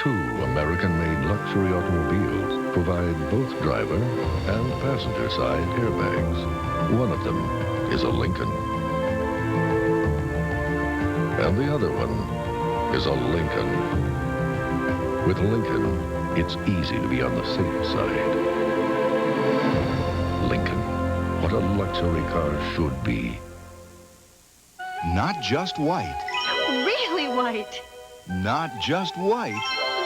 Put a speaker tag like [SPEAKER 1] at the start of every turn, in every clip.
[SPEAKER 1] 2 American-made luxury automobiles provide both driver and passenger side airbags. One of them is a Lincoln. And the other one is a Lincoln. With Lincoln, it's easy to be on the safe side. Lincoln, what a luxury car should be.
[SPEAKER 2] Not just white.
[SPEAKER 3] Really white.
[SPEAKER 2] Not just white.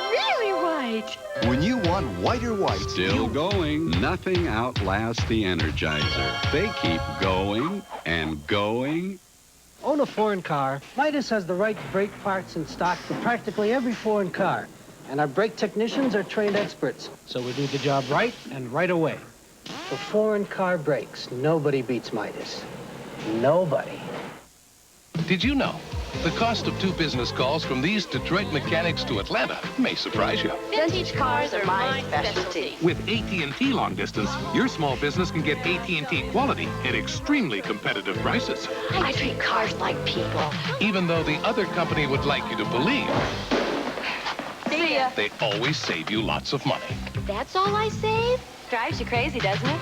[SPEAKER 3] Really white.
[SPEAKER 2] When you want whiter white,
[SPEAKER 4] Still going. Nothing outlasts the Energizer. They keep going and going.
[SPEAKER 5] Own a foreign car, Midas has the right brake parts in stock for practically every foreign car. And our brake technicians are trained experts, so we do the job right and right away. For foreign car brakes, nobody beats Midas. Nobody.
[SPEAKER 6] Did you know? The cost of 2 business calls from these Detroit mechanics to Atlanta may surprise you.
[SPEAKER 3] Vintage cars are my specialty.
[SPEAKER 6] With AT&T long distance, your small business can get AT&T quality at extremely competitive prices.
[SPEAKER 3] I treat cars like people.
[SPEAKER 6] Even though the other company would like you to believe,
[SPEAKER 3] See ya.
[SPEAKER 6] they always save you lots of money.
[SPEAKER 3] That's all I save? Drives you crazy, doesn't it?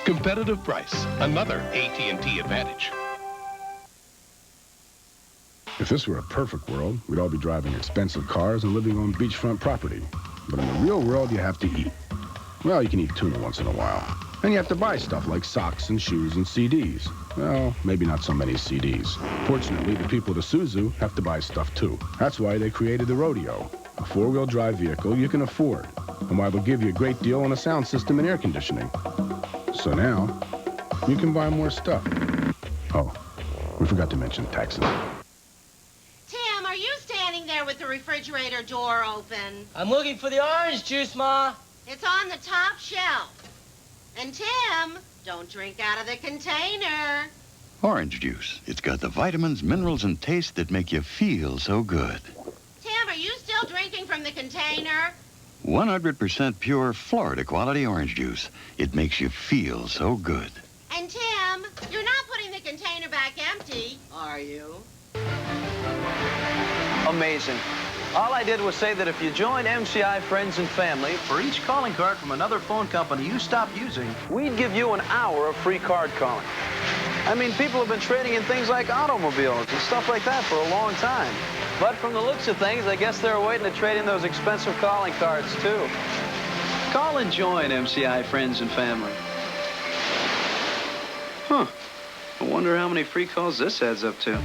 [SPEAKER 6] Competitive price, another AT&T advantage.
[SPEAKER 7] If this were a perfect world, we'd all be driving expensive cars and living on beachfront property. But in the real world, you have to eat. Well, you can eat tuna once in a while. And you have to buy stuff like socks and shoes and CDs. Well, maybe not so many CDs. Fortunately, the people at Isuzu have to buy stuff too. That's why they created the Rodeo, a 4-wheel drive vehicle you can afford, and why they'll give you a great deal on a sound system and air conditioning. So now, you can buy more stuff. Oh, we forgot to mention taxes.
[SPEAKER 8] Tim, are you standing there with the refrigerator door open?
[SPEAKER 5] I'm looking for the orange juice, Ma.
[SPEAKER 8] It's on the top shelf. And Tim, don't drink out of the container.
[SPEAKER 9] Orange juice. It's got the vitamins, minerals, and taste that make you feel so good.
[SPEAKER 8] Tim, are you still drinking from the container?
[SPEAKER 9] 100% pure Florida quality orange juice. It makes you feel so good.
[SPEAKER 8] And Tim, you're not putting the container back empty, are you?
[SPEAKER 10] Amazing. All I did was say that if you join MCI Friends and Family, for each calling card from another phone company you stop using, we'd give you an hour of free card calling. I mean, people have been trading in things like automobiles and stuff like that for a long time. But from the looks of things, I guess they're waiting to trade in those expensive calling cards, too. Call and join MCI Friends and Family. Huh. I wonder how many free calls this adds up to.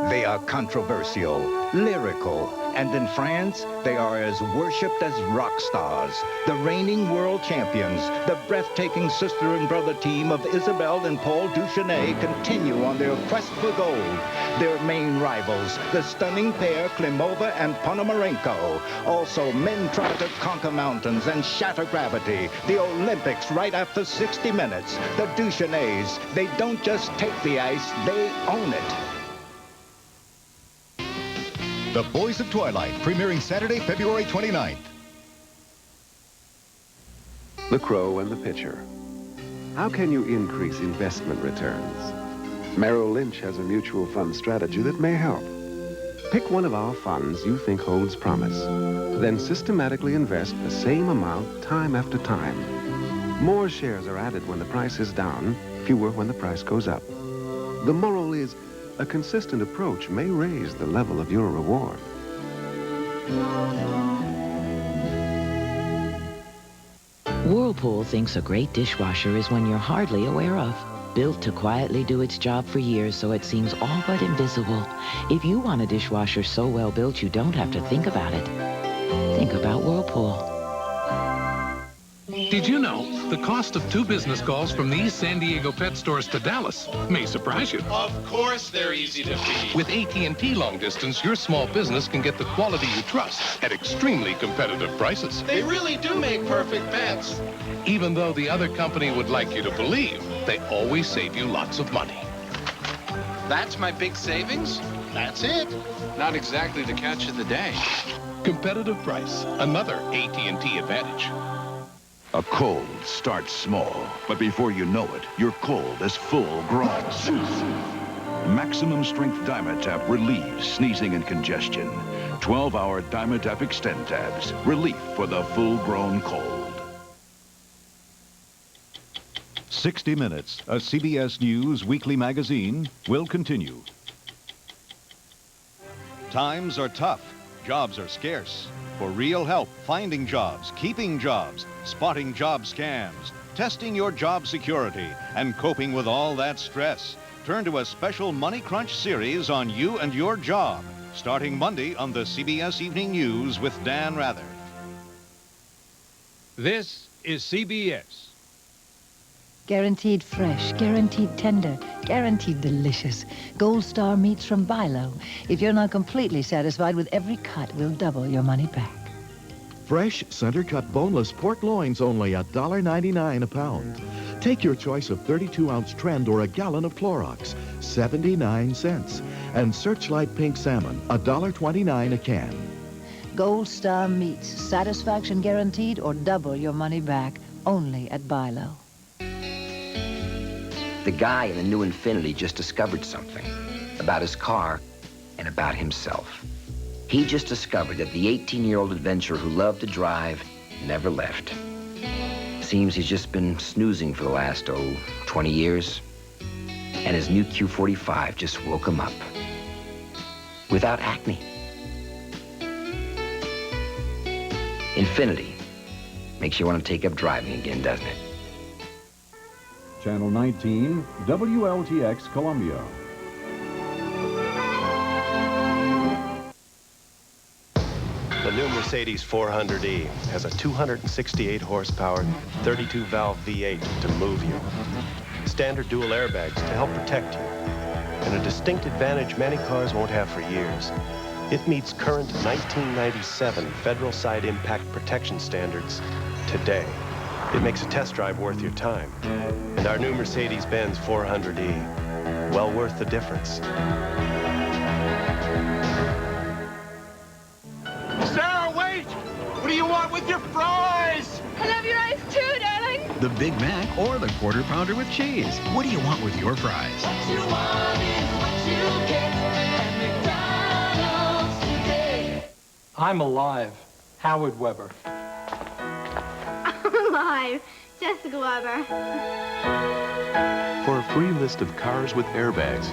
[SPEAKER 11] They are controversial, lyrical, and in France, they are as worshipped as rock stars. The reigning world champions, the breathtaking sister and brother team of Isabelle and Paul Duchesnay continue on their quest for gold. Their main rivals, the stunning pair Klimova and Ponomarenko. Also, men try to conquer mountains and shatter gravity. The Olympics right after 60 minutes. The Duchenays, they don't just take the ice, they own it.
[SPEAKER 2] The Boys of Twilight, premiering Saturday, February 29th.
[SPEAKER 12] The Crow and the Pitcher. How can you increase investment returns? Merrill Lynch has a mutual fund strategy that may help. Pick one of our funds you think holds promise. Then systematically invest the same amount time after time. More shares are added when the price is down, fewer when the price goes up. The moral is, a consistent approach may raise the level of your reward.
[SPEAKER 13] Whirlpool thinks a great dishwasher is one you're hardly aware of. Built to quietly do its job for years so it seems all but invisible. If you want a dishwasher so well built you don't have to think about it, think about Whirlpool.
[SPEAKER 6] Did you know the cost of 2 business calls from these San Diego pet stores to Dallas may surprise you?
[SPEAKER 14] Of course they're easy to beat.
[SPEAKER 6] With AT&T long distance, your small business can get the quality you trust at extremely competitive prices.
[SPEAKER 14] They really do make perfect pets.
[SPEAKER 6] Even though the other company would like you to believe, they always save you lots of money.
[SPEAKER 14] That's my big savings? That's it. Not exactly the catch of the day.
[SPEAKER 6] Competitive price, another AT&T advantage.
[SPEAKER 15] A cold starts small, but before you know it, your cold is full grown. Maximum strength Dimetapp relieves sneezing and congestion. 12-hour Dimetapp Extend tabs. Relief for the full-grown cold.
[SPEAKER 2] 60 Minutes, a CBS News weekly magazine, will continue. Times are tough. Jobs are scarce. For real help finding jobs, keeping jobs, spotting job scams, testing your job security, and coping with all that stress, turn to a special Money Crunch series on you and your job, starting Monday on the CBS Evening News with Dan Rather.
[SPEAKER 16] This is CBS.
[SPEAKER 17] Guaranteed fresh, guaranteed tender, guaranteed delicious. Gold Star meats from Bilo. If you're not completely satisfied with every cut, we'll double your money back.
[SPEAKER 18] Fresh, center-cut, boneless pork loins only $1.99 a pound. Take your choice of 32-ounce Trend or a gallon of Clorox, 79 cents. And Searchlight Pink Salmon, $1.29 a can.
[SPEAKER 17] Gold Star meats, satisfaction guaranteed or double your money back, only at Bilo.
[SPEAKER 19] The guy in the new Infiniti just discovered something about his car and about himself. He just discovered that the 18-year-old adventurer who loved to drive never left. Seems he's just been snoozing for the last, 20 years. And his new Q45 just woke him up. Without acne. Infiniti makes you want to take up driving again, doesn't it?
[SPEAKER 2] Channel 19, WLTX Columbia.
[SPEAKER 20] The new Mercedes 400e has a 268 horsepower, 32-valve V8 to move you. Standard dual airbags to help protect you. And a distinct advantage many cars won't have for years. It meets current 1997 federal side impact protection standards today. It makes a test drive worth your time. And our new Mercedes-Benz 400e, well worth the difference.
[SPEAKER 21] Sarah, wait! What do you want with your fries?
[SPEAKER 22] I love your eyes too, darling.
[SPEAKER 23] The Big Mac or the Quarter Pounder with cheese. What do you want with your fries?
[SPEAKER 21] What you want is what you get at McDonald's today.
[SPEAKER 5] I'm alive. Howard Weber.
[SPEAKER 22] Alive. Jessica Weber.
[SPEAKER 24] For a free list of cars with airbags,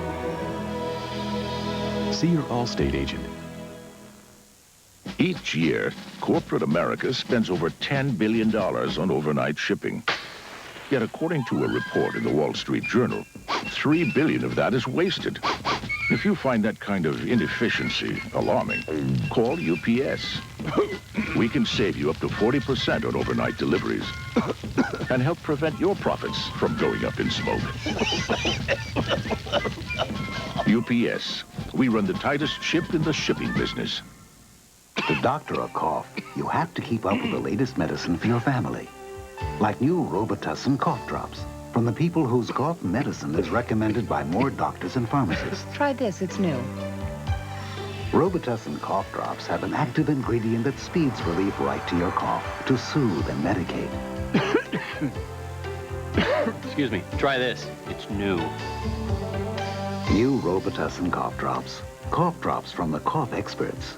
[SPEAKER 24] see your Allstate agent.
[SPEAKER 15] Each year, corporate America spends over $10 billion on overnight shipping. Yet, according to a report in the Wall Street Journal, $3 billion of that is wasted. If you find that kind of inefficiency alarming, call UPS. We can save you up to 40% on overnight deliveries and help prevent your profits from going up in smoke. UPS. We run the tightest ship in the shipping business.
[SPEAKER 25] To doctor a cough, you have to keep up with the latest medicine for your family. Like new Robitussin cough drops from the people whose cough medicine is recommended by more doctors and pharmacists.
[SPEAKER 17] Try this, it's new.
[SPEAKER 25] Robitussin cough drops have an active ingredient that speeds relief right to your cough to soothe and medicate.
[SPEAKER 26] Excuse me, try this. It's new.
[SPEAKER 25] New Robitussin cough drops. Cough drops from the cough experts.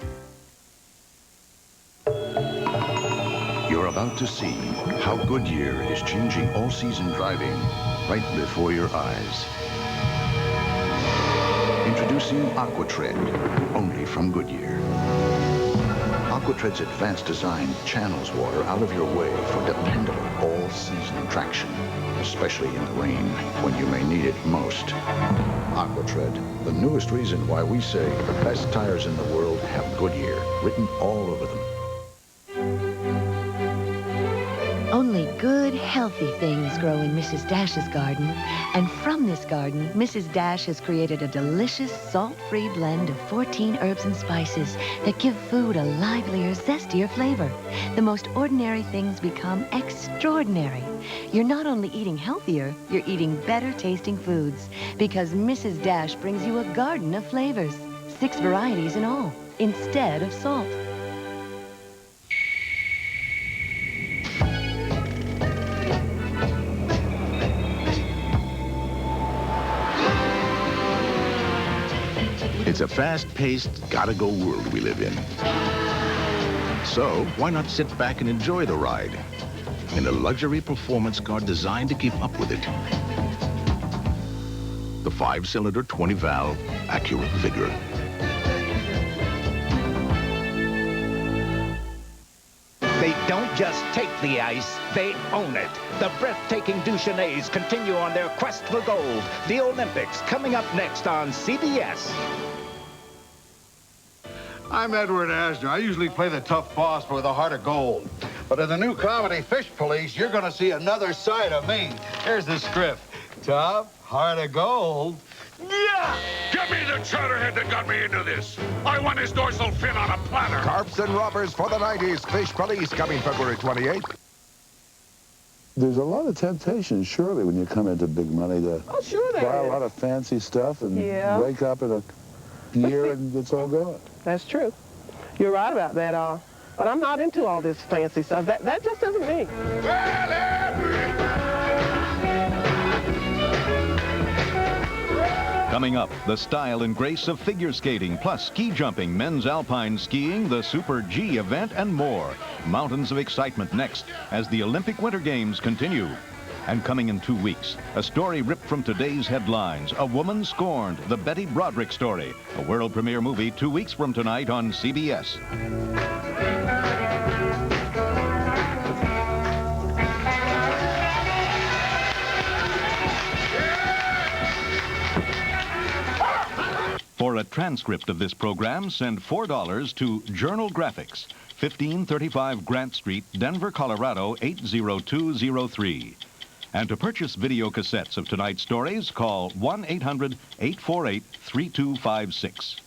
[SPEAKER 15] You're about to see how Goodyear is changing all-season driving right before your eyes. Introducing Aquatred, only from Goodyear. Aquatred's advanced design channels water out of your way for dependable all-season traction, especially in the rain when you may need it most. Aquatred, the newest reason why we say the best tires in the world have Goodyear written all over them.
[SPEAKER 17] Only good, healthy things grow in Mrs. Dash's garden. And from this garden, Mrs. Dash has created a delicious, salt-free blend of 14 herbs and spices that give food a livelier, zestier flavor. The most ordinary things become extraordinary. You're not only eating healthier, you're eating better-tasting foods. Because Mrs. Dash brings you a garden of flavors. 6 varieties in all, instead of salt.
[SPEAKER 15] It's a fast-paced, gotta-go world we live in. So, why not sit back and enjoy the ride in a luxury performance car designed to keep up with it? The 5-cylinder, 20-valve Acura Vigor.
[SPEAKER 11] They don't just take the ice, they own it. The breathtaking Duchesnays continue on their quest for gold. The Olympics coming up next on CBS.
[SPEAKER 1] I'm Edward Asner. I usually play the tough boss with a heart of gold. But in the new comedy Fish Police, you're going to see another side of me. Here's the script. Tough, heart of gold.
[SPEAKER 3] Yeah! Give me the chowderhead that got me into this. I want his dorsal fin on a platter.
[SPEAKER 4] Carps and robbers for the 90s. Fish Police coming February 28th.
[SPEAKER 7] There's a lot of temptation, surely, when you come into big money to buy a lot of fancy stuff and wake up in a year and it's all gone.
[SPEAKER 8] That's true. You're right about that, but I'm not into all this fancy stuff. That just isn't me.
[SPEAKER 2] Coming up, the style and grace of figure skating, plus ski jumping, men's alpine skiing, the Super G event, and more. Mountains of excitement next as the Olympic Winter Games continue. And coming in 2 weeks, a story ripped from today's headlines. A Woman Scorned, the Betty Broderick story. A world premiere movie 2 weeks from tonight on CBS. For a transcript of this program, send $4 to Journal Graphics, 1535 Grant Street, Denver, Colorado, 80203. And to purchase video cassettes of tonight's stories, call 1-800-848-3256.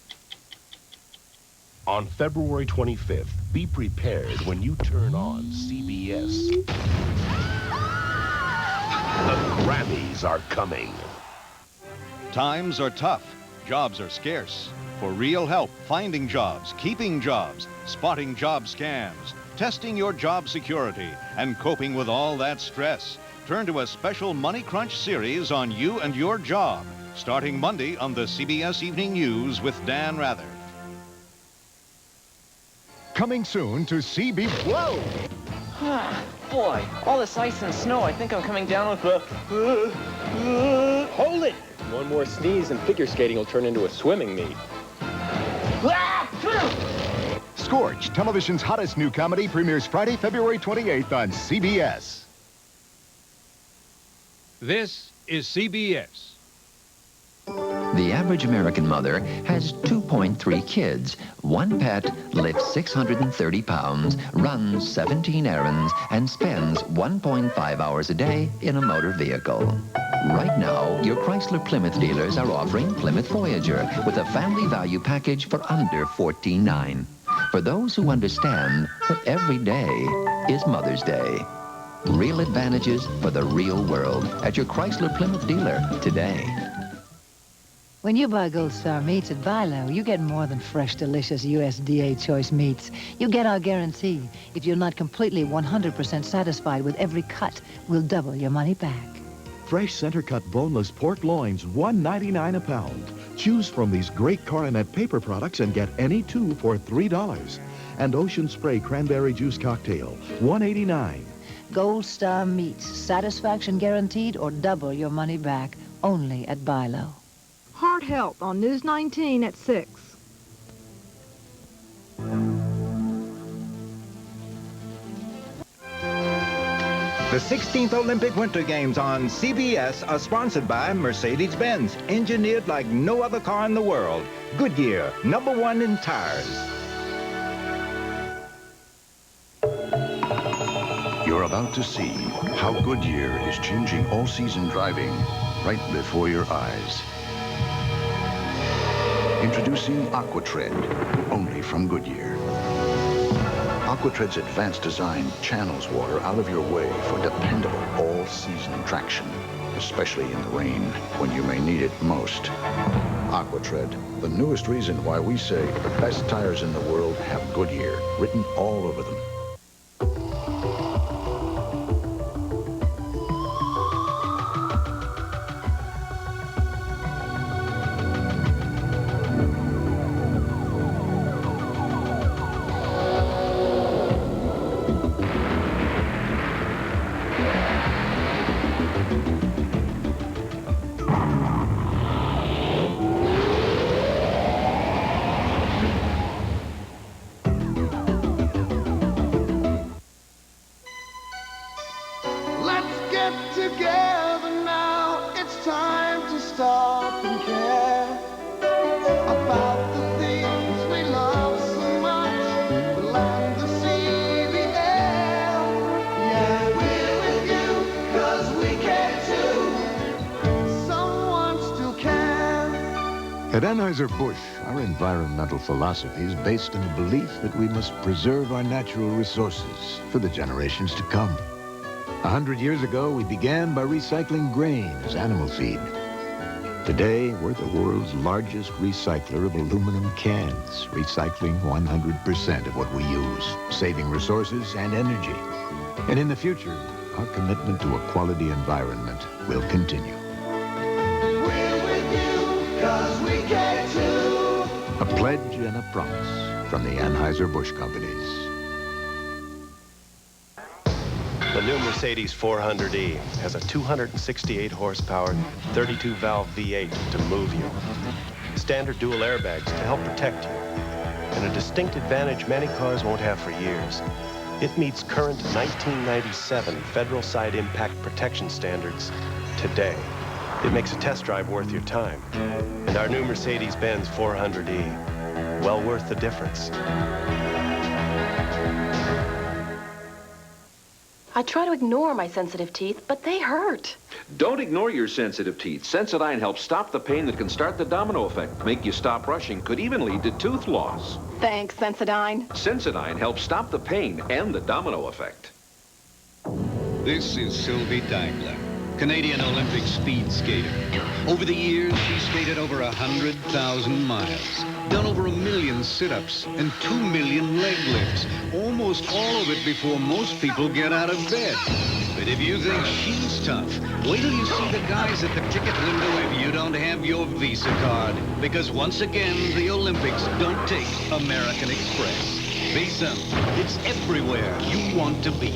[SPEAKER 9] On February 25th, be prepared when you turn on CBS. The Grammys are coming.
[SPEAKER 2] Times are tough. Jobs are scarce. For real help finding jobs, keeping jobs, spotting job scams, testing your job security, and coping with all that stress, turn to a special Money Crunch series on you and your job, starting Monday on the CBS Evening News with Dan Rather.
[SPEAKER 4] Coming soon to CB...
[SPEAKER 27] Whoa! Boy, all this ice and snow, I think I'm coming down with a...
[SPEAKER 28] Hold it! One more sneeze and figure skating will turn into a swimming meet.
[SPEAKER 4] Scorch, television's hottest new comedy, premieres Friday, February 28th on CBS.
[SPEAKER 16] This is CBS.
[SPEAKER 29] The average American mother has 2.3 kids. One pet, lifts 630 pounds, runs 17 errands, and spends 1.5 hours a day in a motor vehicle. Right now, your Chrysler-Plymouth dealers are offering Plymouth Voyager with a family value package for under $14,900. For those who understand that every day is Mother's Day. Real advantages for the real world at your Chrysler-Plymouth dealer today.
[SPEAKER 30] When you buy Gold Star meats at Bilo, you get more than fresh, delicious USDA choice meats. You get our guarantee. If you're not completely 100% satisfied with every cut, we'll double your money back.
[SPEAKER 18] Fresh center-cut boneless pork loins, $1.99 a pound. Choose from these great Coronet paper products and get any two for $3. And Ocean Spray cranberry juice cocktail, $1.89.
[SPEAKER 30] Gold Star meats, satisfaction guaranteed or double your money back, only at Bilo.
[SPEAKER 31] Heart Health on News 19 at 6.
[SPEAKER 11] The 16th Olympic Winter Games on CBS are sponsored by Mercedes-Benz, engineered like no other car in the world. Goodyear, #1 in tires.
[SPEAKER 15] You're about to see how Goodyear is changing all-season driving right before your eyes. Introducing Aquatred, only from Goodyear. Aquatred's advanced design channels water out of your way for dependable all-season traction, especially in the rain when you may need it most. Aquatred, the newest reason why we say the best tires in the world have Goodyear written all over them.
[SPEAKER 4] At Anheuser-Busch, our environmental philosophy is based on the belief that we must preserve our natural resources for the generations to come. 100 years ago, we began by recycling grain as animal feed. Today, we're the world's largest recycler of aluminum cans, recycling 100% of what we use, saving resources and energy. And in the future, our commitment to a quality environment will continue.
[SPEAKER 5] We're with you, 'cause we care too.
[SPEAKER 4] A pledge and a promise from the Anheuser-Busch Companies.
[SPEAKER 6] The new Mercedes 400e has a 268 horsepower, 32-valve V8 to move you. Standard dual airbags to help protect you. And a distinct advantage many cars won't have for years. It meets current 1997 federal side impact protection standards today. It makes a test drive worth your time. And our new Mercedes-Benz 400e, well worth the difference.
[SPEAKER 10] I try to ignore my sensitive teeth, but they hurt.
[SPEAKER 12] Don't ignore your sensitive teeth. Sensodyne helps stop the pain that can start the domino effect, make you stop brushing, could even lead to tooth loss.
[SPEAKER 10] Thanks, Sensodyne.
[SPEAKER 12] Sensodyne helps stop the pain and the domino effect.
[SPEAKER 2] This is Sylvie Dangler, Canadian Olympic speed skater. Over the years, she skated over 100,000 miles, done over 1 million sit-ups and 2 million leg lifts, almost all of it before most people get out of bed. But if you think she's tough, wait till you see the guys at the ticket window if you don't have your Visa card. Because once again, the Olympics don't take American Express. Visa, it's everywhere you want to be.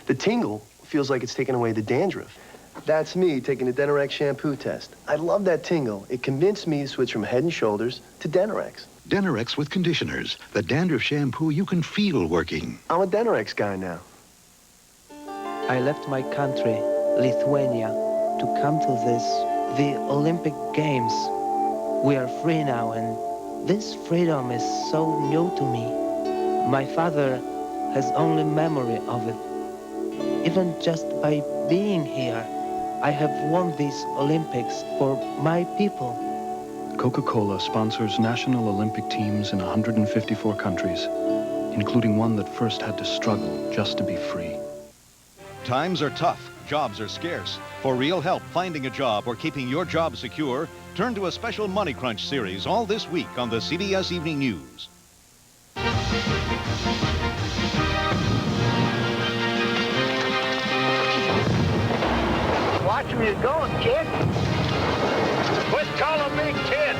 [SPEAKER 13] The tingle feels like it's taking away the dandruff. That's me taking the Denorex shampoo test. I love that tingle. It convinced me to switch from Head & Shoulders to Denorex.
[SPEAKER 4] Denorex with conditioners, the dandruff shampoo you can feel working.
[SPEAKER 13] I'm a Denorex guy now.
[SPEAKER 14] I left my country, Lithuania, to come to the Olympic Games. We are free now, and this freedom is so new to me. My father has only memory of it. Even just by being here, I have won these Olympics for my people.
[SPEAKER 13] Coca-Cola sponsors national Olympic teams in 154 countries, including one that first had to struggle just to be free.
[SPEAKER 2] Times are tough, jobs are scarce. For real help finding a job or keeping your job secure, turn to a special Money Crunch series all this week on the CBS Evening News.
[SPEAKER 5] Watch where you're going, kid. Quit calling me kid.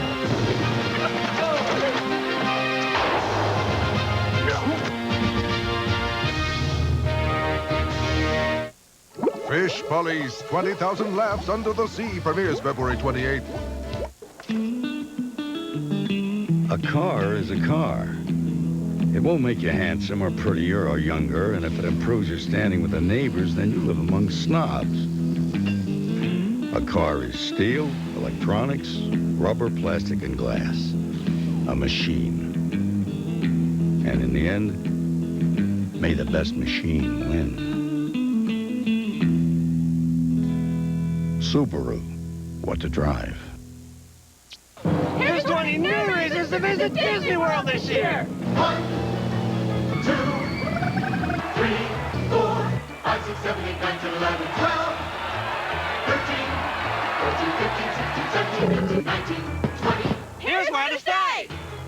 [SPEAKER 19] Fish Police, 20,000 Laughs Under the Sea premieres February 28th.
[SPEAKER 20] A car is a car. It won't make you handsome or prettier or younger, and if it improves your standing with the neighbors, then you live among snobs. A car is steel, electronics, rubber, plastic, and glass. A machine. And in the end, may the best machine win. Subaru, what to drive.
[SPEAKER 5] Here's 20 new reasons to visit Disney World this year. 1, 2, 3, 4, 5, 6, 7, 8, 9, 10, 11, 12, 13, 14, 15, 16, 17, 18, 19, 20. Here's where to stay.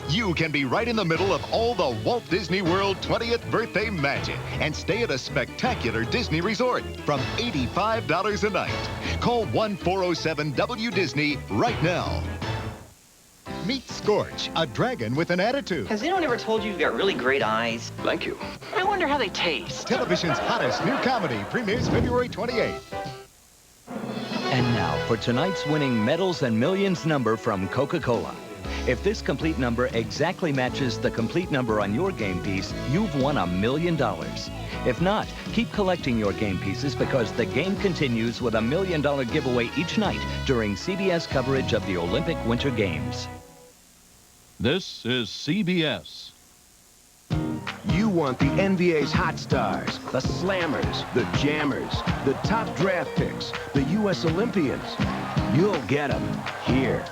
[SPEAKER 4] You can be right in the middle of all the Walt Disney World 20th birthday magic and stay at a spectacular Disney resort from $85 a night. Call 1-407-WDisney right now. Meet Scorch, a dragon with an attitude.
[SPEAKER 27] Has anyone ever told you you've got really great eyes?
[SPEAKER 20] Thank you.
[SPEAKER 27] I wonder how they taste.
[SPEAKER 4] Television's hottest new comedy premieres February 28th.
[SPEAKER 21] And now for tonight's winning Medals and Millions number from Coca-Cola. If this complete number exactly matches the complete number on your game piece, you've won $1 million. If not, keep collecting your game pieces because the game continues with $1 million giveaway each night during CBS coverage of the Olympic Winter Games.
[SPEAKER 16] This is CBS.
[SPEAKER 4] You
[SPEAKER 1] want the NBA's hot stars, the slammers, the jammers, the top draft picks, the U.S. Olympians, you'll get them here.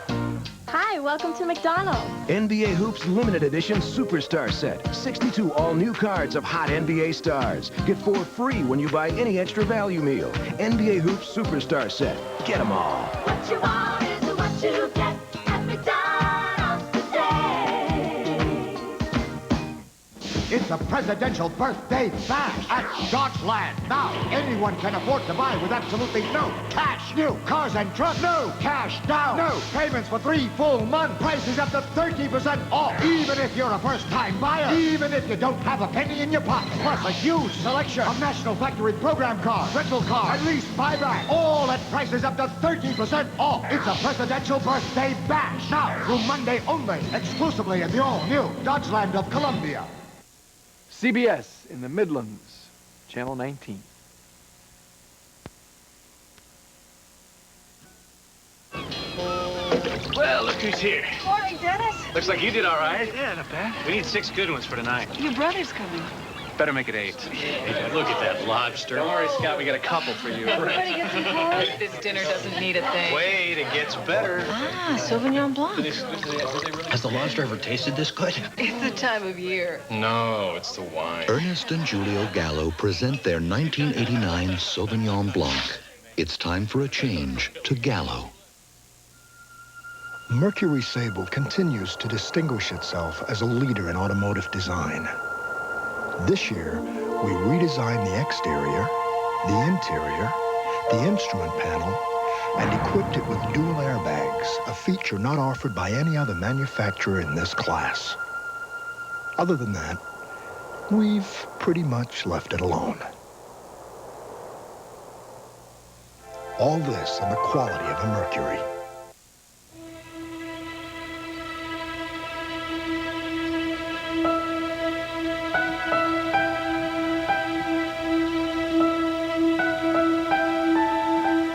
[SPEAKER 3] Hi, welcome to McDonald.
[SPEAKER 1] NBA Hoops limited edition superstar set. 62 all-new cards of hot NBA stars. Get 4 free when you buy any extra value meal. NBA Hoops superstar set. Get them all.
[SPEAKER 5] What you want is what you get at McDonald's today.
[SPEAKER 7] It's a presidential birthday bash at Dodgeland. Now, anyone can afford to buy with absolutely no cash. New cars and trucks, no cash down. No payments for 3 full months. Prices up to 30% off. Even if you're a first-time buyer. Even if you don't have a penny in your pocket. Plus a huge selection of National Factory program cars, rental cars, and lease buyback. All at prices up to 30% off. It's a presidential birthday bash. Now, through Monday only. Exclusively at the all-new Dodgeland of Columbia.
[SPEAKER 28] CBS in the Midlands, Channel 19.
[SPEAKER 8] Well, look who's here.
[SPEAKER 31] Morning, Dennis.
[SPEAKER 8] Looks like you did all right. Yeah, not bad. We need 6 good ones for tonight.
[SPEAKER 31] Your brother's coming.
[SPEAKER 8] Better make it 8. Hey, look at that lobster. Don't worry, Scott, we got a couple for you.
[SPEAKER 31] Everybody get some cards.
[SPEAKER 9] This dinner doesn't need a thing.
[SPEAKER 8] Wait, it gets better.
[SPEAKER 9] Ah, Sauvignon Blanc.
[SPEAKER 8] Has the lobster ever tasted this good?
[SPEAKER 9] It's the time of year.
[SPEAKER 8] No, it's the wine.
[SPEAKER 17] Ernest and Julio Gallo present their 1989 Sauvignon Blanc. It's time for a change to Gallo.
[SPEAKER 22] Mercury Sable continues to distinguish itself as a leader in automotive design. This year, we redesigned the exterior, the interior, the instrument panel, and equipped it with dual airbags, a feature not offered by any other manufacturer in this class. Other than that, we've pretty much left it alone. All this and the quality of a Mercury.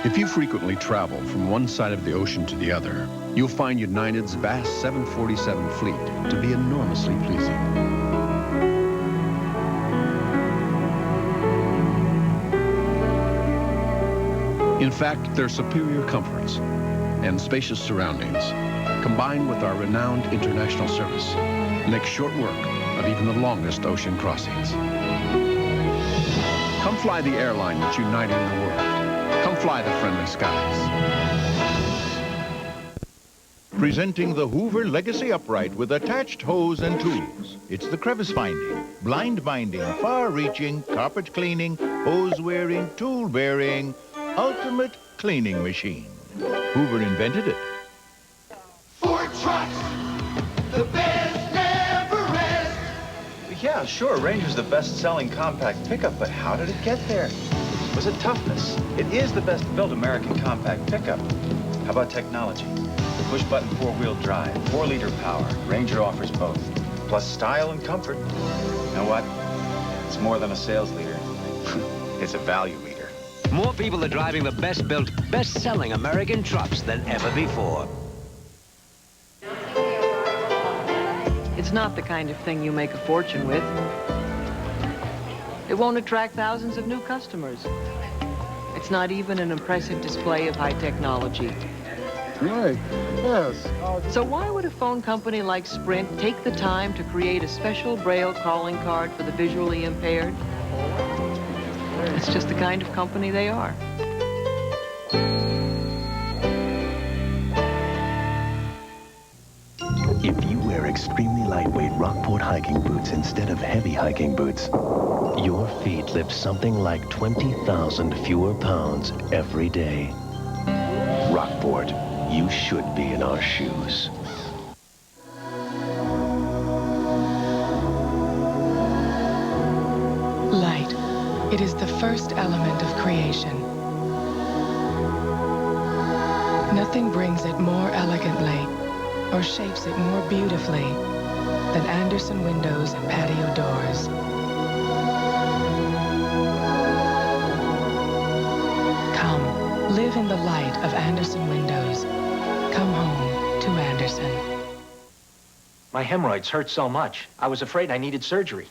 [SPEAKER 23] If you frequently travel from one side of the ocean to the other, you'll find United's vast 747 fleet to be enormously pleasing. In fact, their superior comforts and spacious surroundings, combined with our renowned international service, make short work of even the longest ocean crossings. Come fly the airline that's uniting the world. Come fly the friendly skies.
[SPEAKER 2] Presenting the Hoover Legacy Upright with attached hose and tools. It's the crevice finding, blind binding, far-reaching, carpet cleaning, hose wearing, tool bearing, ultimate cleaning machine. Hoover invented it.
[SPEAKER 5] Ford trucks, the best never rest.
[SPEAKER 6] Yeah, sure, Ranger's the best-selling compact pickup, but how did it get there? Was it toughness? It is the best built American compact pickup. How about technology? The push-button 4-wheel drive, 4-liter power. Ranger offers both. Plus style and comfort. You know what? It's more than a sales leader. It's a value leader.
[SPEAKER 24] More people are driving the best-built, best-selling American trucks than ever before.
[SPEAKER 27] It's not the kind of thing you make a fortune with. It won't attract thousands of new customers. It's not even an impressive display of high technology.
[SPEAKER 7] Right, yes.
[SPEAKER 27] So why would a phone company like Sprint take the time to create a special Braille calling card for the visually impaired? It's just the kind of company they are.
[SPEAKER 25] If you wear extremely lightweight Rockport hiking boots instead of heavy hiking boots, your feet lift something like 20,000 fewer pounds every day. Rockport, you should be in our shoes.
[SPEAKER 26] Light. It is the first element of creation. Nothing brings it more elegantly or shapes it more beautifully than Andersen Windows and patio doors. Come, live in the light of Andersen Windows. Come home to Andersen.
[SPEAKER 32] My hemorrhoids hurt so much, I was afraid I needed surgery.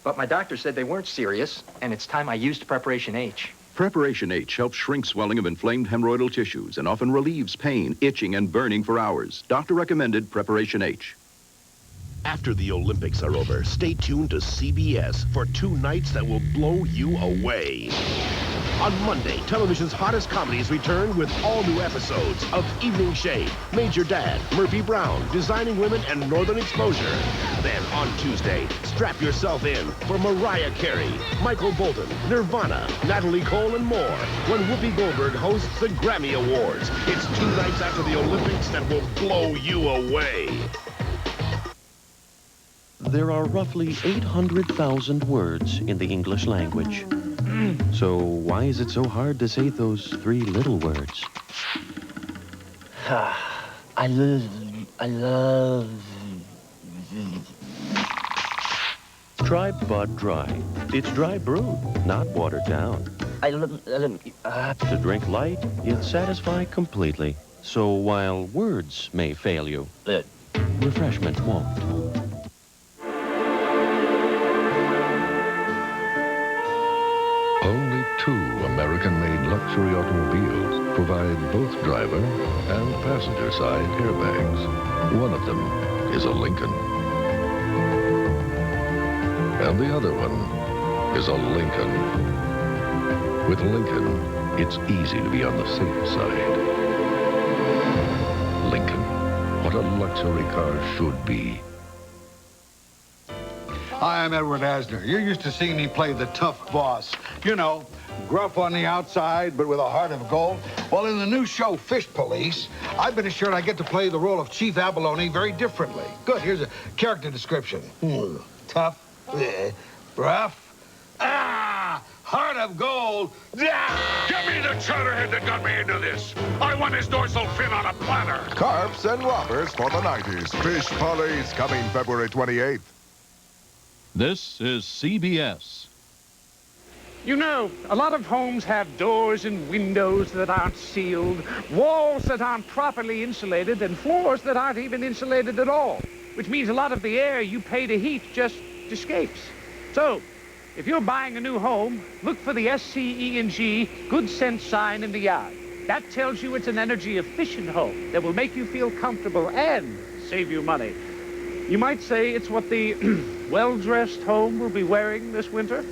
[SPEAKER 10] But my doctor said they weren't serious, and it's time I used Preparation H.
[SPEAKER 11] Preparation H helps shrink swelling of inflamed hemorrhoidal tissues and often relieves pain, itching, and burning for hours. Doctor recommended Preparation H.
[SPEAKER 12] After the Olympics are over, stay tuned to CBS for 2 nights that will blow you away. On Monday, television's hottest comedies return with all new episodes of Evening Shade, Major Dad, Murphy Brown, Designing Women, and Northern Exposure. Then on Tuesday, strap yourself in for Mariah Carey, Michael Bolton, Nirvana, Natalie Cole, and more when Whoopi Goldberg hosts the Grammy Awards. It's 2 nights after the Olympics that will blow you away.
[SPEAKER 25] There are roughly 800,000 words in the English language. So why is it so hard to say those 3 little words? I love. Try Bud Dry. It's dry brewed, not watered down. To drink light, yet satisfy completely. So while words may fail you, refreshment won't.
[SPEAKER 13] Only 2 American-made luxury automobiles provide both driver and passenger side airbags. One of them is a Lincoln. And the other one is a Lincoln. With Lincoln, it's easy to be on the safe side. Lincoln, what a luxury car should be.
[SPEAKER 14] Hi, I'm Ed Asner. You're used to seeing me play the tough boss. You know, gruff on the outside, but with a heart of gold. Well, in the new show, Fish Police, I've been assured I get to play the role of Chief Abalone very differently. Good, here's a character description. Tough, rough, heart of gold.
[SPEAKER 15] Give me the chowderhead that got me into this. I want his dorsal fin on a platter.
[SPEAKER 18] Carps and whoppers for the 90s. Fish Police coming February 28th.
[SPEAKER 16] This is CBS.
[SPEAKER 19] You know, a lot of homes have doors and windows that aren't sealed, walls that aren't properly insulated, and floors that aren't even insulated at all, which means a lot of the air you pay to heat just escapes. So, if you're buying a new home, look for the SCE&G Good Sense sign in the yard. That tells you it's an energy-efficient home that will make you feel comfortable and save you money. You might say it's what the well-dressed home will be wearing this winter.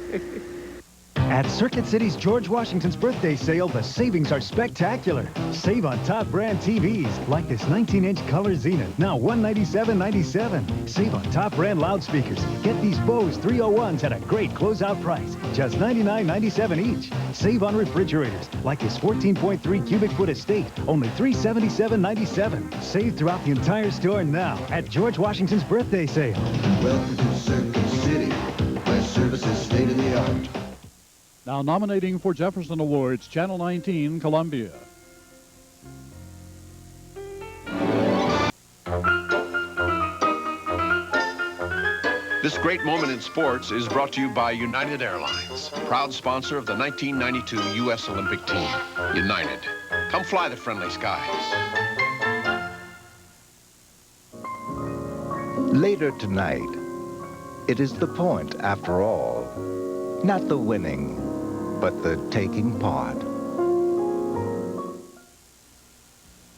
[SPEAKER 20] At Circuit City's George Washington's birthday sale, the savings are spectacular. Save on top brand TVs, like this 19-inch Color Zenith, now $197.97. Save on top brand loudspeakers. Get these Bose 301s at a great closeout price, just $99.97 each. Save on refrigerators, like this 14.3 cubic foot Estate, only $377.97. Save throughout the entire store now at George Washington's birthday sale.
[SPEAKER 29] Welcome to Circuit City, where service is state of the art.
[SPEAKER 30] Now nominating for Jefferson Awards, Channel 19, Columbia.
[SPEAKER 23] This great moment in sports is brought to you by United Airlines, proud sponsor of the 1992 U.S. Olympic team. United, come fly the friendly skies.
[SPEAKER 32] Later tonight, it is the point, after all. Not the winning, but the taking part.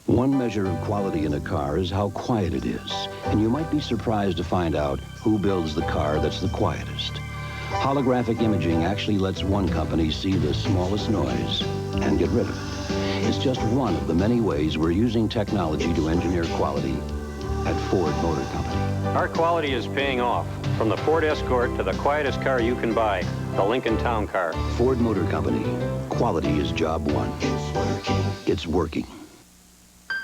[SPEAKER 33] One measure of quality in a car is how quiet it is. And you might be surprised to find out who builds the car that's the quietest. Holographic imaging actually lets one company see the smallest noise and get rid of it. It's just one of the many ways we're using technology to engineer quality at Ford Motor Company.
[SPEAKER 34] Our quality is paying off. From the Ford Escort to the quietest car you can buy, the Lincoln Town Car.
[SPEAKER 33] Ford Motor Company. Quality is job one. It's working. It's working.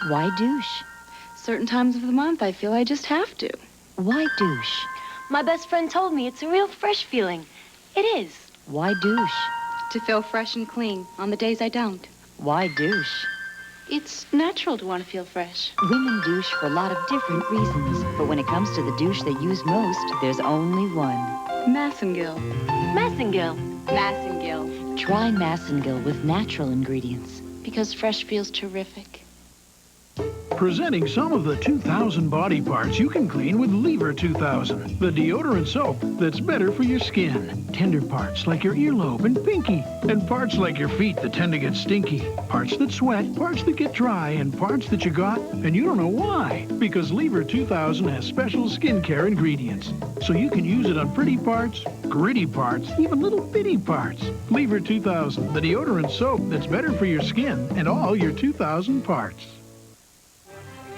[SPEAKER 35] Why douche? Certain times of the month, I feel I just have to. Why douche?
[SPEAKER 3] My best friend told me it's a real fresh feeling. It is.
[SPEAKER 35] Why douche?
[SPEAKER 36] To feel fresh and clean on the days I don't.
[SPEAKER 35] Why douche?
[SPEAKER 36] It's natural to want to feel fresh.
[SPEAKER 37] Women douche for a lot of different reasons. But when it comes to the douche they use most, there's only one.
[SPEAKER 36] Massengill.
[SPEAKER 3] Massengill.
[SPEAKER 36] Massengill.
[SPEAKER 37] Try Massengill with natural ingredients.
[SPEAKER 36] Because fresh feels terrific.
[SPEAKER 1] Presenting some of the 2,000 body parts you can clean with Lever 2000, the deodorant soap that's better for your skin. Tender parts like your earlobe and pinky, and parts like your feet that tend to get stinky. Parts that sweat, parts that get dry, and parts that you got, and you don't know why. Because Lever 2000 has special skincare ingredients. So you can use it on pretty parts, gritty parts, even little bitty parts. Lever 2000, the deodorant soap that's better for your skin and all your 2,000 parts.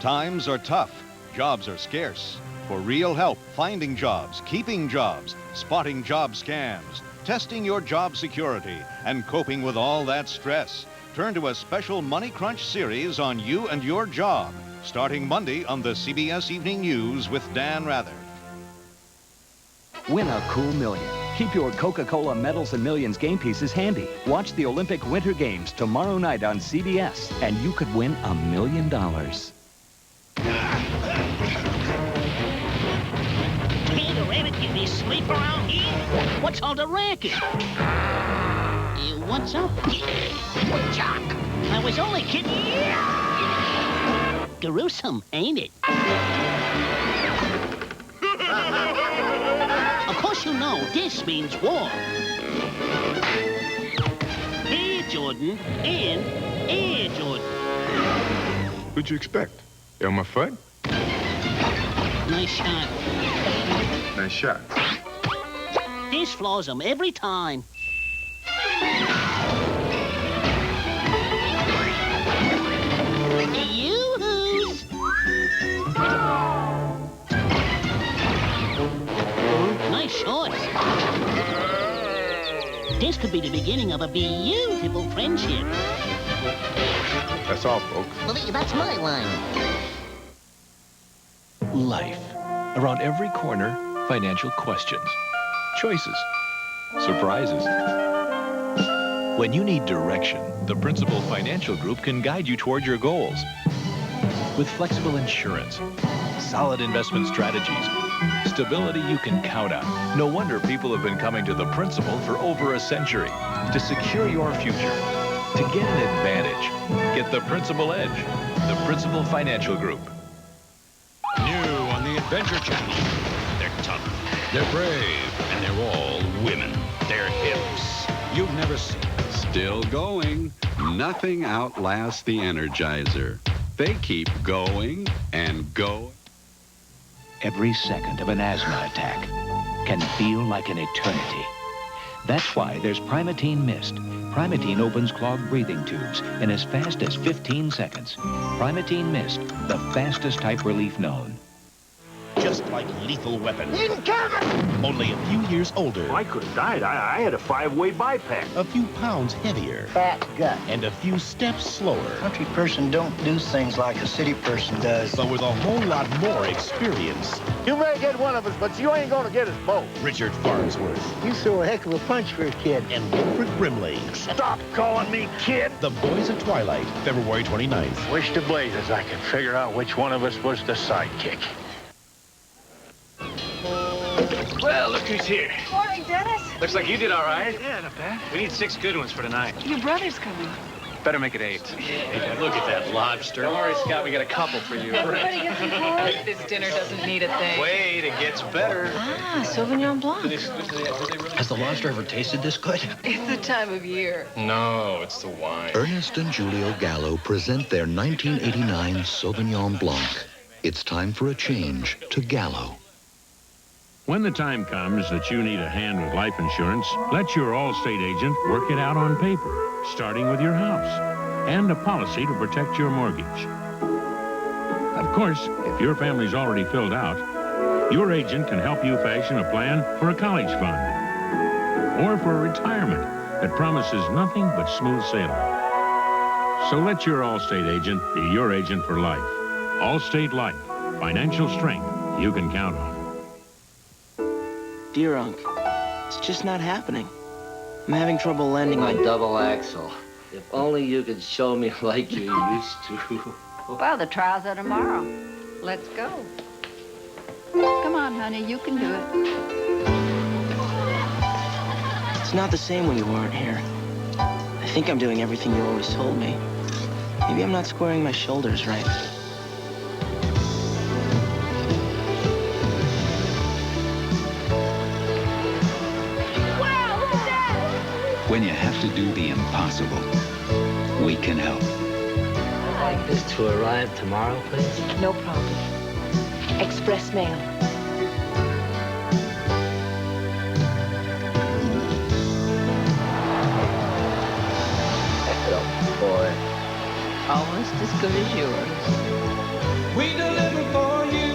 [SPEAKER 2] Times are tough. Jobs are scarce. For real help finding jobs, keeping jobs, spotting job scams, testing your job security, and coping with all that stress, turn to a special Money Crunch series on you and your job, starting Monday on the CBS Evening News with Dan Rather.
[SPEAKER 4] Win a cool million. Keep your Coca-Cola Medals and Millions game pieces handy. Watch the Olympic Winter Games tomorrow night on CBS, and you could win $1 million.
[SPEAKER 5] Hey, the rabbit, did they sleep around here? What's all the racket? What's up? Jock, I was only kidding. Gruesome, ain't it? Of course you know this means war. Air Jordan and Air Jordan.
[SPEAKER 18] What'd you expect? Elmer Fudd?
[SPEAKER 5] Nice shot.
[SPEAKER 18] Nice shot.
[SPEAKER 5] This floors them every time. Yoo-hoos! Nice shorts. This could be the beginning of a beautiful friendship.
[SPEAKER 18] That's all, folks.
[SPEAKER 5] Well, that's my line.
[SPEAKER 6] Life. Around every corner, financial questions, choices, surprises. When you need direction, the Principal Financial Group can guide you toward your goals. With flexible insurance, solid investment strategies, stability you can count on. No wonder people have been coming to the Principal for over a century. To secure your future, to get an advantage, get the Principal Edge, the Principal Financial Group.
[SPEAKER 15] New on the Adventure Channel. They're tough, they're brave, and they're all women. They're hips. You've never seen.
[SPEAKER 7] Still going. Nothing outlasts the Energizer. They keep going and going.
[SPEAKER 8] Every second of an asthma attack can feel like an eternity. That's why there's Primatene Mist. Primatene opens clogged breathing tubes in as fast as 15 seconds. Primatene Mist, the fastest type relief known.
[SPEAKER 12] Just like Lethal Weapon.
[SPEAKER 5] Incoming!
[SPEAKER 12] Only a few years older.
[SPEAKER 9] I could have died. I had a 5-way bypass.
[SPEAKER 12] A few pounds heavier.
[SPEAKER 5] Fat gut.
[SPEAKER 12] And a few steps slower.
[SPEAKER 5] Country person don't do things like a city person does.
[SPEAKER 12] But with a whole lot more experience.
[SPEAKER 9] You may get one of us, but you ain't gonna get us both.
[SPEAKER 12] Richard Farnsworth.
[SPEAKER 5] You threw a heck of a punch for a kid.
[SPEAKER 12] And Wilfred Brimley.
[SPEAKER 9] Stop calling me kid.
[SPEAKER 12] The Boys of Twilight, February 29th.
[SPEAKER 9] Wish to blazes I could figure out which one of us was the sidekick.
[SPEAKER 10] Well, look who's here.
[SPEAKER 17] Morning, Dennis.
[SPEAKER 10] Looks like you did all right.
[SPEAKER 17] Yeah, not bad.
[SPEAKER 10] We need 6 good ones for tonight.
[SPEAKER 17] Your brother's coming.
[SPEAKER 10] Better make it 8. Hey, look at that lobster. Don't worry, Scott. We got a couple for you.
[SPEAKER 17] Everybody gets some clothes. This dinner doesn't need a thing.
[SPEAKER 10] Wait, it gets better.
[SPEAKER 17] Ah, Sauvignon Blanc.
[SPEAKER 6] Has the lobster ever tasted this good?
[SPEAKER 17] It's the time of year.
[SPEAKER 10] No, it's the wine.
[SPEAKER 21] Ernest and Julio Gallo present their 1989 Sauvignon Blanc. It's time for a change to Gallo.
[SPEAKER 22] When the time comes that you need a hand with life insurance, let your Allstate agent work it out on paper, starting with your house, and a policy to protect your mortgage. Of course, if your family's already filled out, your agent can help you fashion a plan for a college fund or for a retirement that promises nothing but smooth sailing. So let your Allstate agent be your agent for life. Allstate Life, financial strength you can count on.
[SPEAKER 24] Dear Unc, it's just not happening. I'm having trouble landing
[SPEAKER 26] my double axle. If only you could show me like you used to.
[SPEAKER 27] Well, the trials are tomorrow. Let's go. Come on, honey, you can do it.
[SPEAKER 24] It's not the same when you aren't here. I think I'm doing everything you always told me. Maybe I'm not squaring my shoulders right.
[SPEAKER 8] When you have to do the impossible, we can help.
[SPEAKER 26] I'd like this to arrive tomorrow, please.
[SPEAKER 17] No problem. Express mail.
[SPEAKER 26] Boy.
[SPEAKER 27] Almost as good as yours.
[SPEAKER 15] We deliver for you.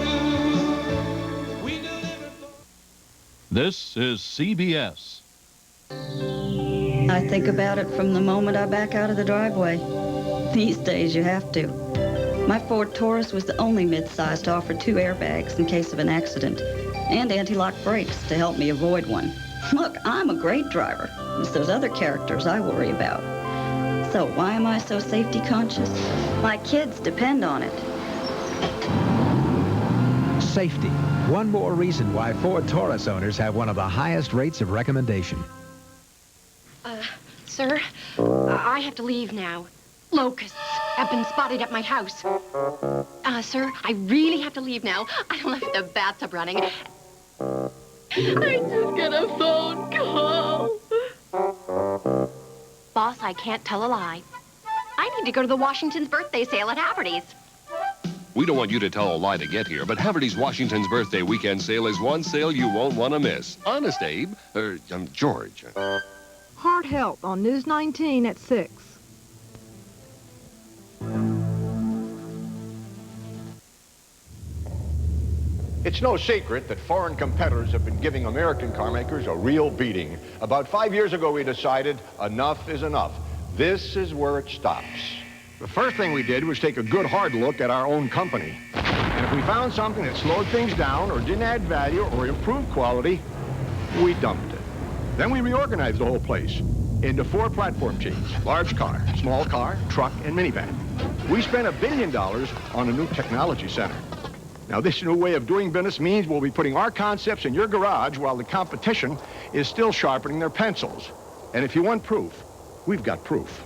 [SPEAKER 15] We deliver for...
[SPEAKER 2] This is CBS.
[SPEAKER 3] I think about it from the moment I back out of the driveway. These days, you have to. My Ford Taurus was the only midsize to offer 2 airbags in case of an accident and anti-lock brakes to help me avoid one. Look, I'm a great driver. It's those other characters I worry about. So why am I so safety conscious? My kids depend on it.
[SPEAKER 11] Safety. One more reason why Ford Taurus owners have one of the highest rates of recommendation.
[SPEAKER 13] Sir, I have to leave now. Locusts have been spotted at my house. Sir, I really have to leave now. I left the bathtub running. I just got a phone call. Boss, I can't tell a lie. I need to go to the Washington's birthday sale at Haverty's.
[SPEAKER 14] We don't want you to tell a lie to get here, but Haverty's Washington's birthday weekend sale is one sale you won't want to miss. Honest, Abe. George.
[SPEAKER 16] Heart Health on News 19 at 6.
[SPEAKER 19] It's no secret that foreign competitors have been giving American car makers a real beating. About 5 years ago, we decided enough is enough. This is where it stops. The first thing we did was take a good hard look at our own company. And if we found something that slowed things down or didn't add value or improved quality, we dumped it. Then we reorganized the whole place into 4 platform chains: large car, small car, truck, and minivan. We spent $1 billion on a new technology center. Now, this new way of doing business means we'll be putting our concepts in your garage while the competition is still sharpening their pencils. And if you want proof, we've got proof.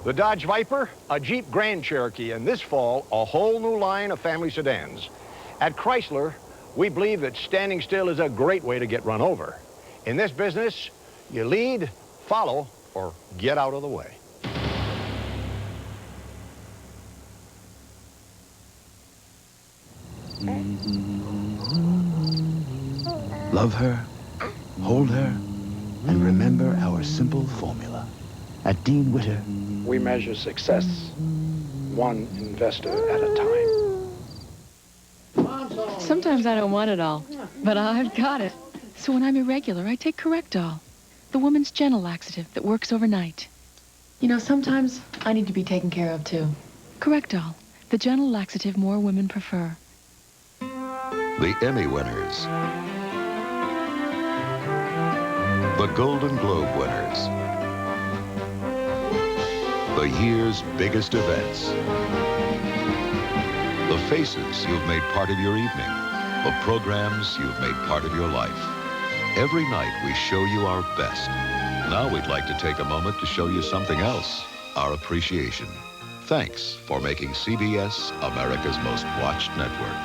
[SPEAKER 19] The Dodge Viper, a Jeep Grand Cherokee, and this fall, a whole new line of family sedans. At Chrysler, we believe that standing still is a great way to get run over. In this business, you lead, follow, or get out of the way.
[SPEAKER 20] Love her, hold her, and remember our simple formula. At Dean Witter,
[SPEAKER 23] we measure success one investor at a time.
[SPEAKER 25] Sometimes I don't want it all, but I've got it. So when I'm irregular, I take Correctol, the woman's gentle laxative that works overnight. You know, sometimes I need to be taken care of, too. Correctol, the gentle laxative more women prefer.
[SPEAKER 21] The Emmy winners. The Golden Globe winners. The year's biggest events. The faces you've made part of your evening. The programs you've made part of your life. Every night we show you our best. Now we'd like to take a moment to show you something else, our appreciation. Thanks for making CBS America's most watched network.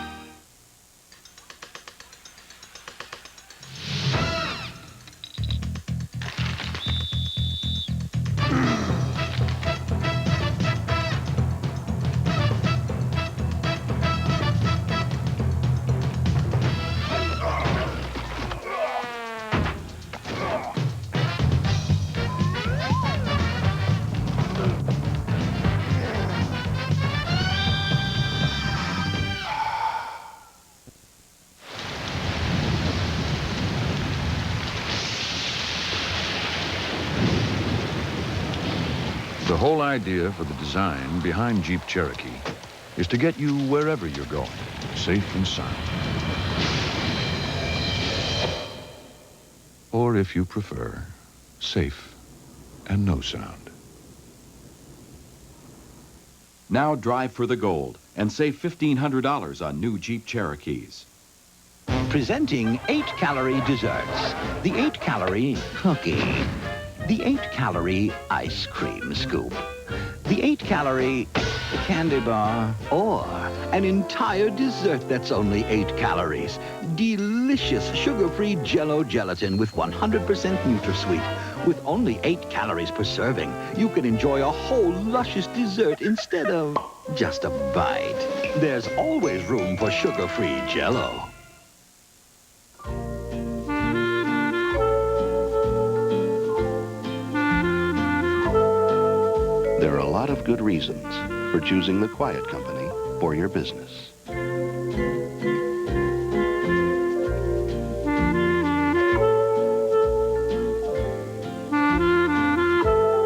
[SPEAKER 15] The whole idea for the design behind Jeep Cherokee is to get you wherever you're going, safe and sound. Or if you prefer, safe and no sound.
[SPEAKER 28] Now drive for the gold and save $1,500 on new Jeep Cherokees.
[SPEAKER 8] Presenting 8-calorie desserts. The 8-calorie cookie. The 8-calorie ice cream scoop. The 8-calorie candy bar. Or an entire dessert that's only 8 calories. Delicious sugar-free Jell-O gelatin with 100% NutraSweet.
[SPEAKER 1] With only 8 calories per serving, you can enjoy a whole luscious dessert instead of just a bite. There's always room for sugar-free Jell-O.
[SPEAKER 4] There are a lot of good reasons for choosing the Quiet Company for your business.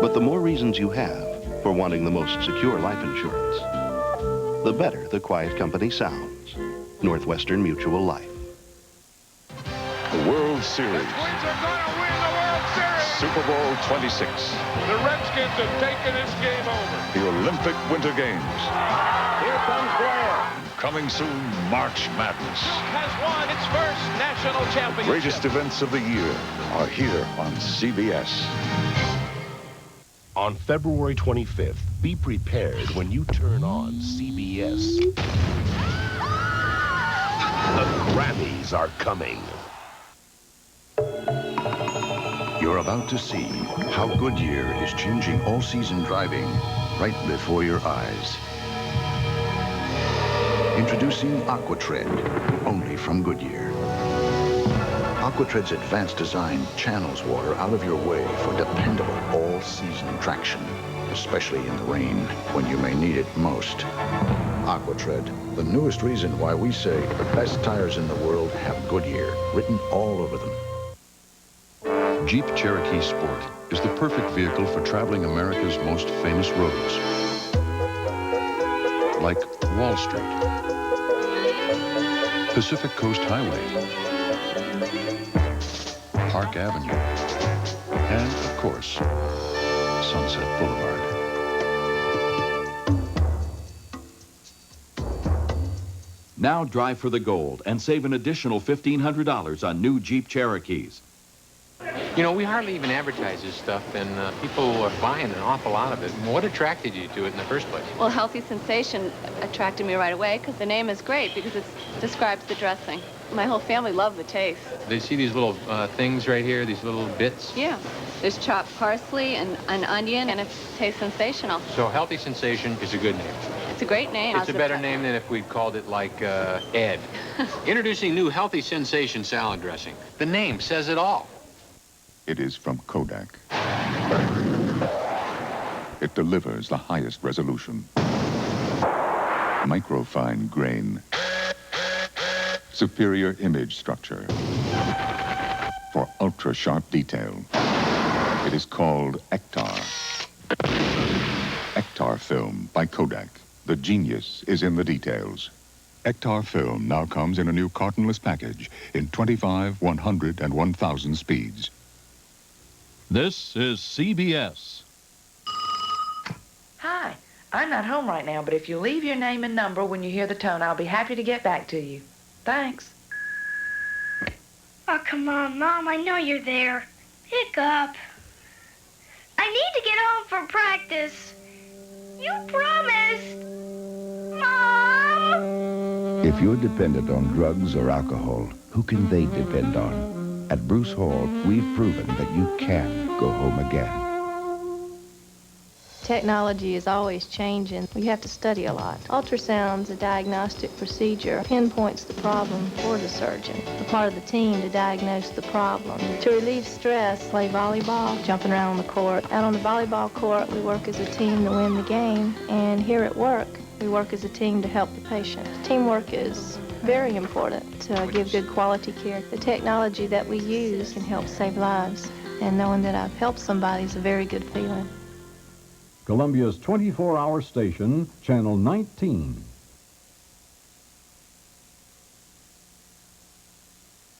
[SPEAKER 4] But the more reasons you have for wanting the most secure life insurance, the better the Quiet Company sounds. Northwestern Mutual Life.
[SPEAKER 5] The World Series. Super Bowl 26.
[SPEAKER 6] The Redskins have taken this game over.
[SPEAKER 5] The Olympic Winter Games.
[SPEAKER 6] Here comes Blair.
[SPEAKER 5] Coming soon, March Madness.
[SPEAKER 6] Has won its first national championship.
[SPEAKER 5] Greatest events of the year are here on CBS.
[SPEAKER 7] On February 25th, be prepared when you turn on CBS. The Grammys are coming.
[SPEAKER 9] You're about to see how Goodyear is changing all-season driving right before your eyes. Introducing Aquatred, only from Goodyear. Aquatred's advanced design channels water out of your way for dependable all-season traction, especially in the rain when you may need it most. Aquatred, the newest reason why we say the best tires in the world have Goodyear written all over them.
[SPEAKER 21] Jeep Cherokee Sport is the perfect vehicle for traveling America's most famous roads. Like Wall Street, Pacific Coast Highway, Park Avenue, and, of course, Sunset Boulevard.
[SPEAKER 28] Now drive for the gold and save an additional $1,500 on new Jeep Cherokees.
[SPEAKER 10] You know, we hardly even advertise this stuff, and people are buying an awful lot of it. What attracted you to it in the first place?
[SPEAKER 12] Well, Healthy Sensation attracted me right away because the name is great because it describes the dressing. My whole family loved the taste.
[SPEAKER 10] They see these little things right here, these little bits?
[SPEAKER 12] Yeah. There's chopped parsley and an onion, and it tastes sensational.
[SPEAKER 10] So Healthy Sensation is a good name.
[SPEAKER 12] It's a great name.
[SPEAKER 10] It's a better name than if we'd called it like Ed. Introducing new Healthy Sensation salad dressing. The name says it all.
[SPEAKER 5] It is from Kodak. It delivers the highest resolution. Microfine grain. Superior image structure. For ultra-sharp detail. It is called Ektar. Ektar Film by Kodak. The genius is in the details. Ektar Film now comes in a new cartonless package in 25, 100, and 1,000 speeds.
[SPEAKER 18] This is CBS.
[SPEAKER 29] Hi, I'm not home right now, but if you leave your name and number when you hear the tone, I'll be happy to get back to you. Thanks.
[SPEAKER 30] Oh, come on, Mom. I know you're there. Pick up. I need to get home for practice. You promised. Mom!
[SPEAKER 20] If you're dependent on drugs or alcohol, who can they depend on? At Bruce Hall, we've proven that you can go home again.
[SPEAKER 25] Technology is always changing. We have to study a lot. Ultrasound's a diagnostic procedure, pinpoints the problem for the surgeon. We're part of the team to diagnose the problem. To relieve stress, play volleyball, jumping around on the court. Out on the volleyball court, we work as a team to win the game. And here at work, we work as a team to help the patient. Teamwork is very important to give good quality care. The technology that we use can help save lives. And knowing that I've helped somebody is a very good feeling.
[SPEAKER 31] Columbia's 24-hour station, Channel 19.